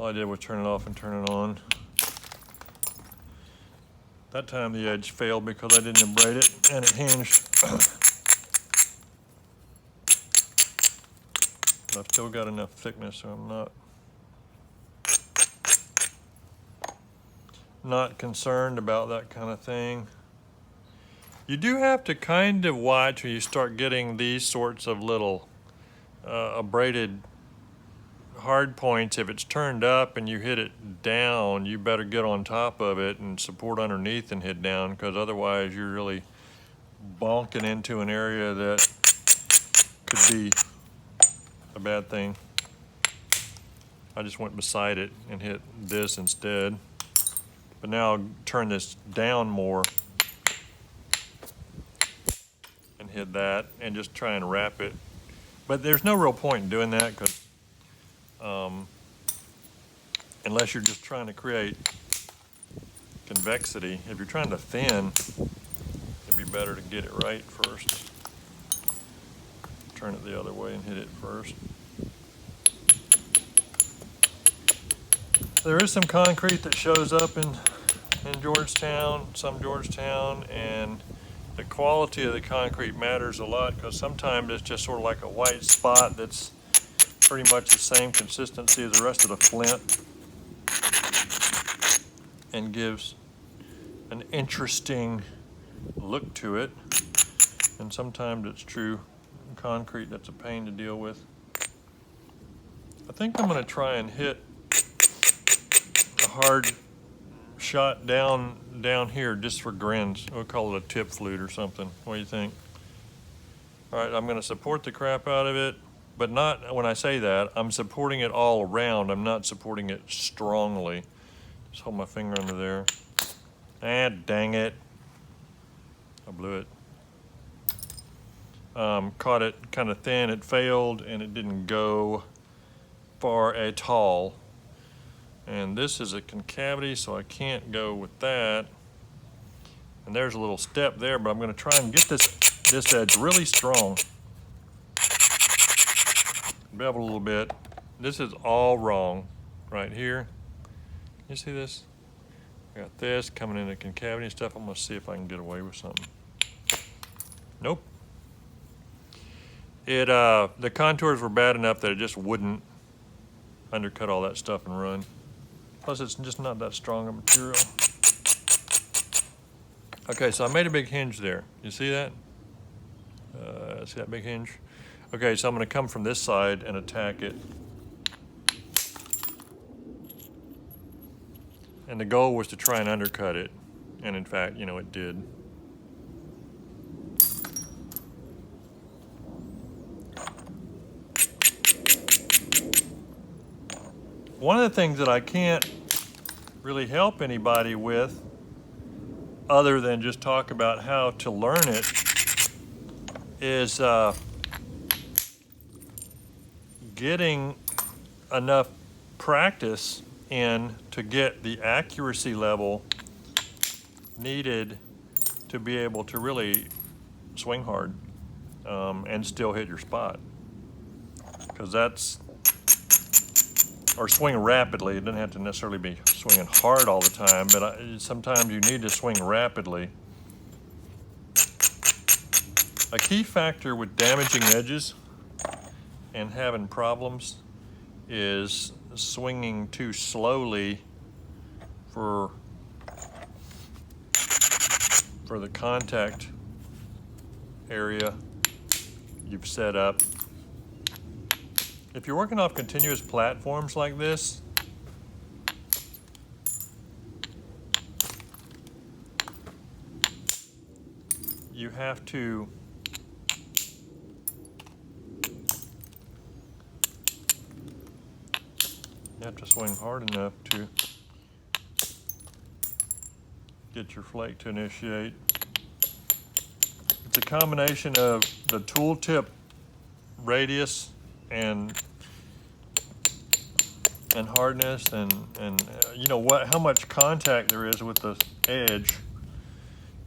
All I did was turn it off and turn it on. That time the edge failed because I didn't abrade it and it hinged. I've still got enough thickness, so I'm not concerned about that kind of thing. You do have to kind of watch when you start getting these sorts of little abraded hard points. If it's turned up and you hit it down, you better get on top of it and support underneath and hit down, because otherwise you're really bonking into an area that could be a bad thing. I just went beside it and hit this instead. But now I'll turn this down more and hit that and just try and wrap it. But there's no real point in doing that, because unless you're just trying to create convexity. If you're trying to thin, it'd be better to get it right first. Turn it the other way and hit it first. There is some concrete that shows up in Georgetown, and the quality of the concrete matters a lot, because sometimes it's just sort of like a white spot that's pretty much the same consistency as the rest of the flint and gives an interesting look to it. And sometimes it's true concrete that's a pain to deal with. I think I'm going to try and hit a hard shot down here just for grins. We'll call it a tip flute or something. What do you think? All right, I'm going to support the crap out of it, but not when I say that. I'm supporting it all around. I'm not supporting it strongly. Just hold my finger under there. Ah, dang it. I blew it. Caught it kind of thin. It failed, and it didn't go far at all. And this is a concavity, so I can't go with that. And there's a little step there, but I'm going to try and get this edge really strong. Bevel a little bit. This is all wrong right here. You see this? I got this coming into concavity and stuff. I'm going to see if I can get away with something. Nope. The contours were bad enough that it just wouldn't undercut all that stuff and run. Plus, it's just not that strong a material. Okay, so I made a big hinge there. You see that? See that big hinge? Okay, so I'm going to come from this side and attack it. And the goal was to try and undercut it. And in fact, you know, it did. One of the things that I can't really help anybody with, other than just talk about how to learn it, is getting enough practice in to get the accuracy level needed to be able to really swing hard and still hit your spot. Because or swing rapidly. It doesn't have to necessarily be swinging hard all the time, but sometimes you need to swing rapidly. A key factor with damaging edges and having problems is swinging too slowly for the contact area you've set up. If you're working off continuous platforms like this, you have to swing hard enough to get your flake to initiate. It's a combination of the tooltip radius and hardness and you know how much contact there is with the edge,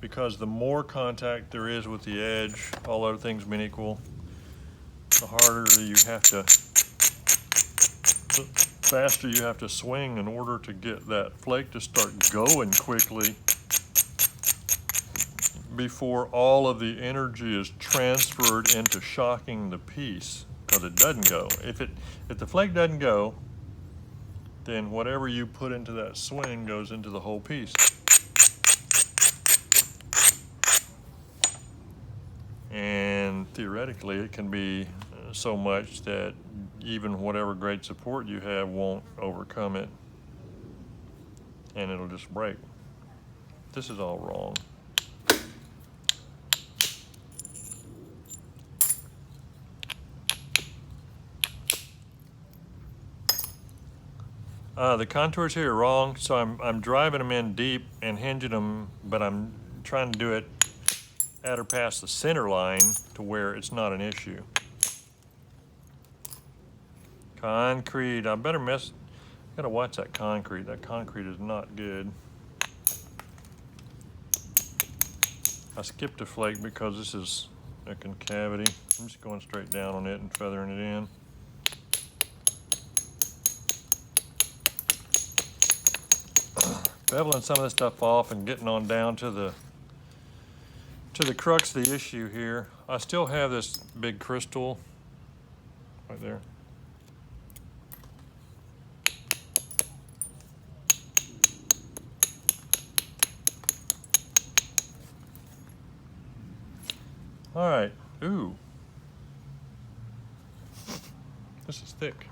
because the more contact there is with the edge, all other things being equal, the harder you have to faster you have to swing in order to get that flake to start going quickly before all of the energy is transferred into shocking the piece, because it doesn't go. If the flake doesn't go, then whatever you put into that swing goes into the whole piece. And theoretically, it can be so much that even whatever great support you have won't overcome it, and it'll just break. This is all wrong. The contours here are wrong, so I'm driving them in deep and hinging them, but I'm trying to do it at or past the center line to where it's not an issue. Concrete, I gotta watch that concrete. That concrete is not good. I skipped a flake because this is a concavity. I'm just going straight down on it and feathering it in. Beveling some of this stuff off and getting on down to the crux of the issue here. I still have this big crystal right there. All right, ooh. This is thick.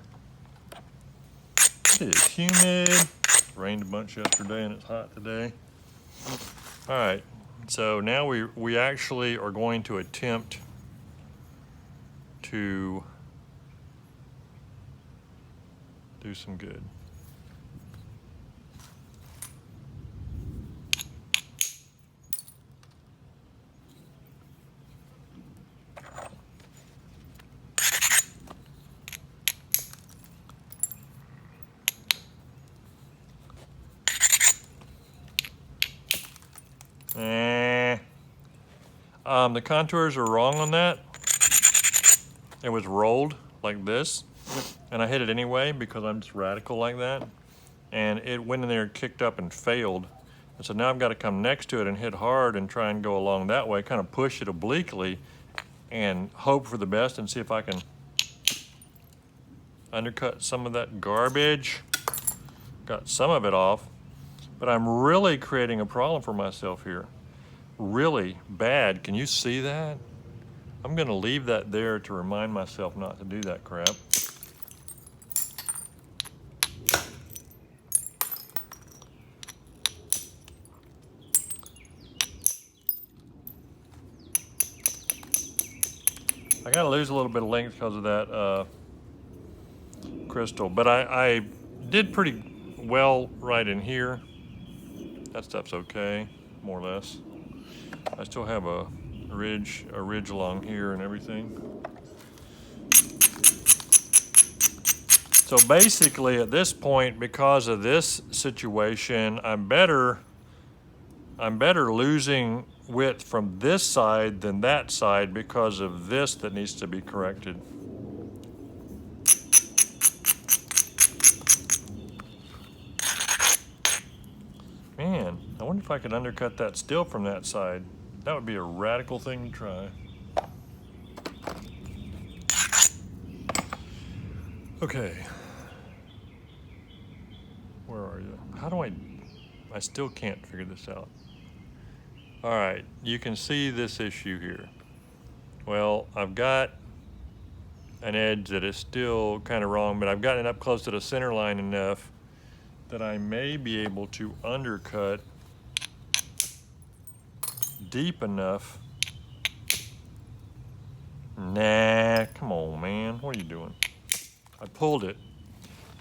It is humid. It rained a bunch yesterday and it's hot today. All right, so now we actually are going to attempt to do some good. The contours are wrong on that. It was rolled like this, and I hit it anyway because I'm just radical like that. And it went in there, kicked up and failed. And so now I've got to come next to it and hit hard and try and go along that way, kind of push it obliquely and hope for the best and see if I can undercut some of that garbage. Got some of it off, but I'm really creating a problem for myself here. Really bad. Can you see that? I'm going to leave that there to remind myself not to do that crap. I got to lose a little bit of length because of that crystal, but I did pretty well right in here. That stuff's okay, more or less. I still have a ridge along here and everything. So basically at this point, because of this situation, I'm better losing width from this side than that side because of this that needs to be corrected. Man, I wonder if I could undercut that still from that side. That would be a radical thing to try. Okay. Where are you? How do I still can't figure this out. All right, you can see this issue here. Well, I've got an edge that is still kind of wrong, but I've gotten it up close to the center line enough that I may be able to undercut deep enough. Nah, come on, man. What are you doing? I pulled it.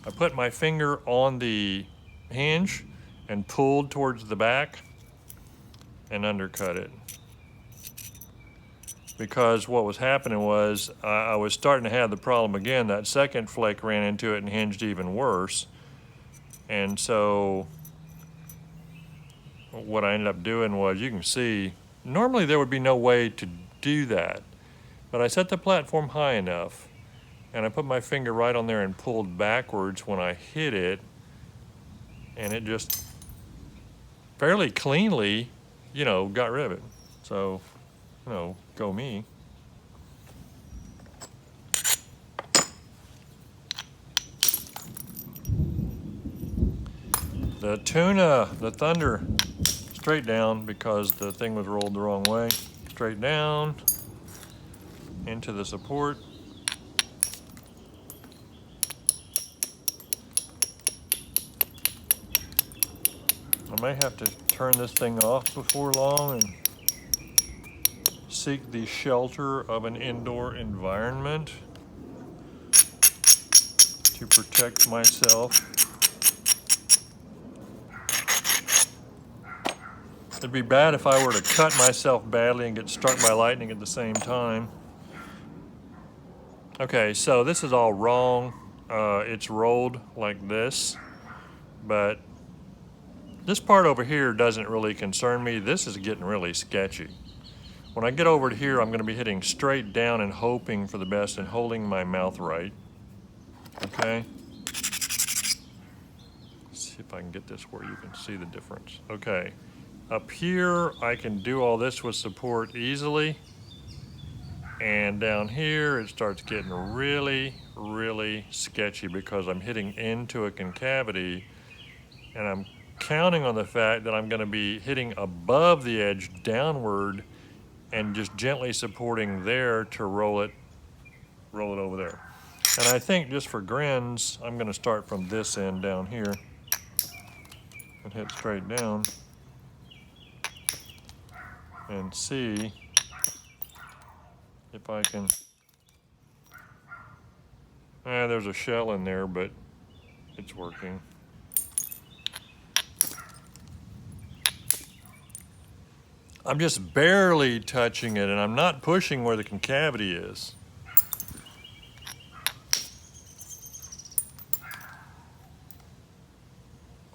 I put my finger on the hinge and pulled towards the back and undercut it. Because what was happening was I was starting to have the problem again. That second flake ran into it and hinged even worse. And so what I ended up doing was, you can see, normally there would be no way to do that. But I set the platform high enough and I put my finger right on there and pulled backwards when I hit it, and it just fairly cleanly, you know, got rid of it. So, you know, go me. The tuna, the Thunder, straight down because the thing was rolled the wrong way. Straight down into the support. I may have to turn this thing off before long and seek the shelter of an indoor environment to protect myself. It'd be bad if I were to cut myself badly and get struck by lightning at the same time. Okay, so this is all wrong. It's rolled like this, but this part over here doesn't really concern me. This is getting really sketchy. When I get over to here, I'm going to be hitting straight down and hoping for the best and holding my mouth right. Okay? Let's see if I can get this where you can see the difference. Okay. Up here, I can do all this with support easily. And down here, it starts getting really, really sketchy because I'm hitting into a concavity, and I'm counting on the fact that I'm going to be hitting above the edge downward and just gently supporting there to roll it over there. And I think just for grins, I'm going to start from this end down here and hit straight down and see if I can. There's a shell in there, but it's working. I'm just barely touching it, and I'm not pushing where the concavity is.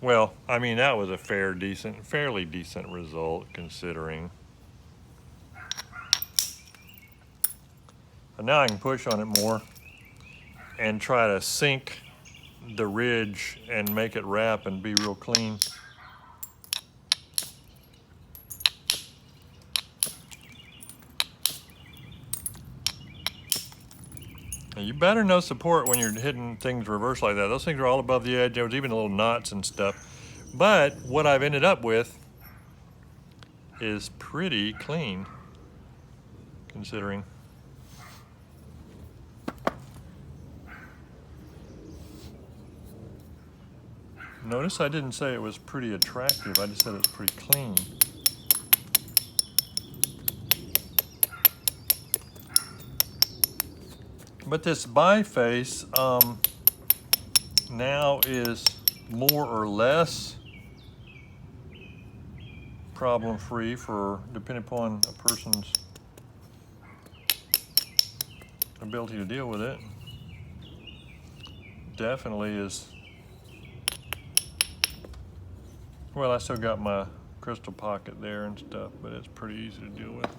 Well, I mean, that was a fairly decent result considering. And now I can push on it more and try to sink the ridge and make it wrap and be real clean. Now, you better know support when you're hitting things reverse like that. Those things are all above the edge. There was even little knots and stuff. But what I've ended up with is pretty clean, considering. Notice I didn't say it was pretty attractive. I just said it's pretty clean. But this biface now is more or less problem-free for depending upon a person's ability to deal with it. Definitely is. Well, I still got my crystal pocket there and stuff, but it's pretty easy to deal with.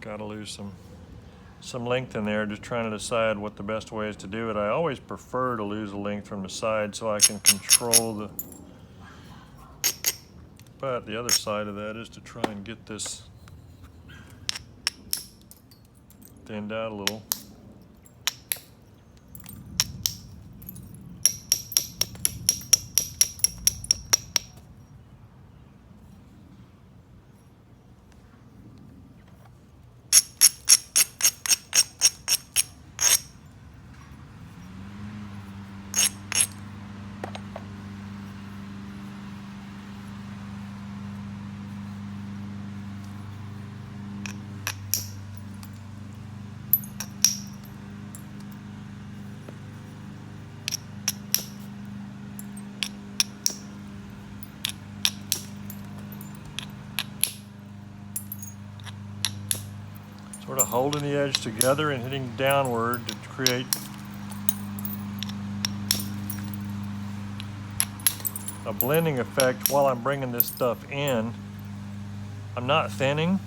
Got to lose some length in there, just trying to decide what the best way is to do it. I always prefer to lose the length from the side so I can control the. But the other side of that is to try and get this thinned out a little. holding the edge together and hitting downward to create a blending effect while I'm bringing this stuff in. I'm not thinning.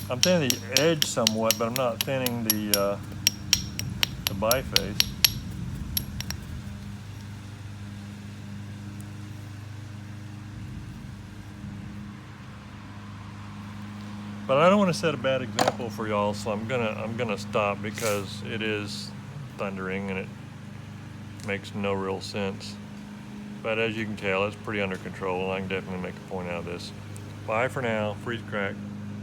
I'm thinning the edge somewhat, but I'm not thinning the biface. But I don't want to set a bad example for y'all, so I'm gonna stop because it is thundering and it makes no real sense. But as you can tell, it's pretty under control, and I can definitely make a point out of this. Bye for now. Freeze crack.